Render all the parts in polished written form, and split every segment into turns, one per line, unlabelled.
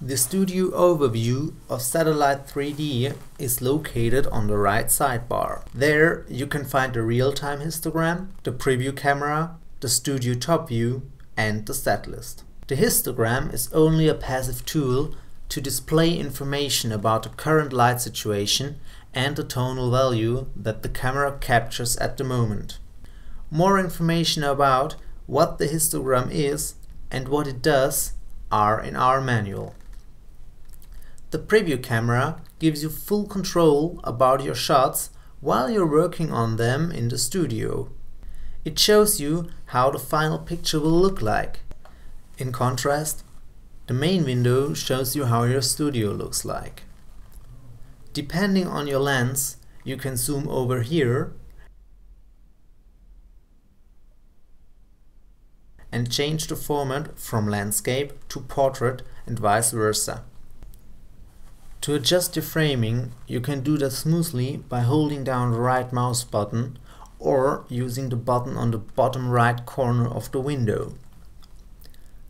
The studio overview of Set.a.light 3D is located on the right sidebar. There you can find the real-time histogram, the preview camera, the studio top view and the set list. The histogram is only a passive tool to display information about the current light situation and the tonal value that the camera captures at the moment. More information about what the histogram is and what it does are in our manual. The preview camera gives you full control about your shots while you're working on them in the studio. It shows you how the final picture will look like. In contrast, the main window shows you how your studio looks like. Depending on your lens, you can zoom over here and change the format from landscape to portrait and vice versa. To adjust your framing, you can do that smoothly by holding down the right mouse button or using the button on the bottom right corner of the window.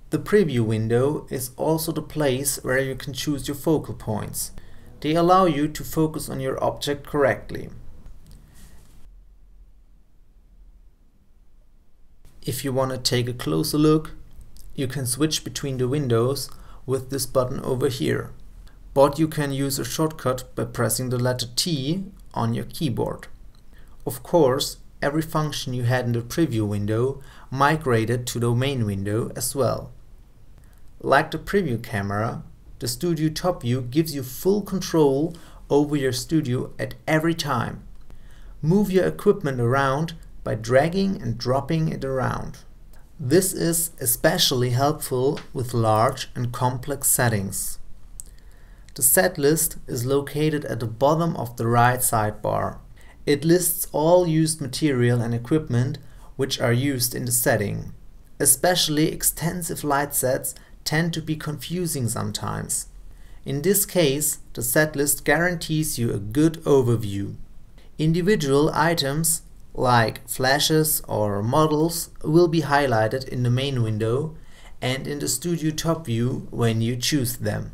The preview window is also the place where you can choose your focal points. They allow you to focus on your object correctly. If you want to take a closer look, you can switch between the windows with this button over here. But you can use a shortcut by pressing the letter T on your keyboard. Of course, every function you had in the preview window migrated to the main window as well. Like the preview camera, the studio top view gives you full control over your studio at every time. Move your equipment around by dragging and dropping it around. This is especially helpful with large and complex settings. The set list is located at the bottom of the right sidebar. It lists all used material and equipment which are used in the setting. Especially extensive light sets tend to be confusing sometimes. In this case, the set list guarantees you a good overview. Individual items like flashes or models will be highlighted in the main window and in the studio top view when you choose them.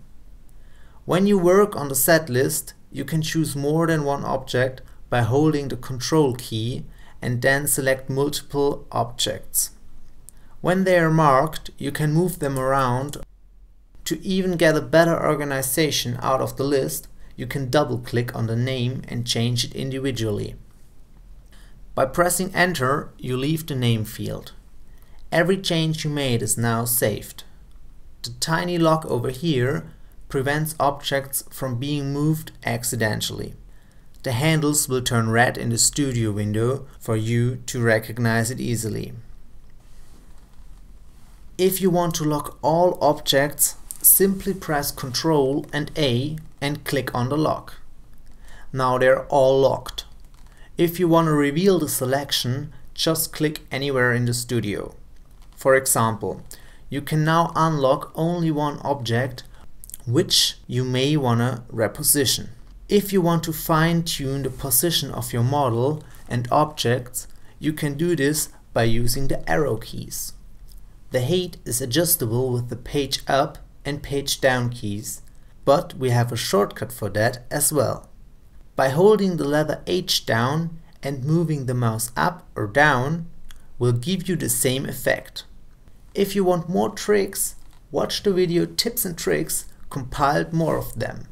When you work on the set list, you can choose more than one object by holding the Control key and then select multiple objects. When they are marked, you can move them around. To even get a better organization out of the list, you can double-click on the name and change it individually. By pressing Enter, you leave the name field. Every change you made is now saved. The tiny lock over here prevents objects from being moved accidentally. The handles will turn red in the studio window for you to recognize it easily. If you want to lock all objects, simply press Ctrl and A and click on the lock. Now they're all locked. If you want to reveal the selection, just click anywhere in the studio. For example, you can now unlock only one object which you may want to reposition. If you want to fine-tune the position of your model and objects, you can do this by using the arrow keys. The height is adjustable with the page up and page down keys, but we have a shortcut for that as well. By holding the letter H down and moving the mouse up or down will give you the same effect. If you want more tricks, watch the video Tips and Tricks, compiled more of them.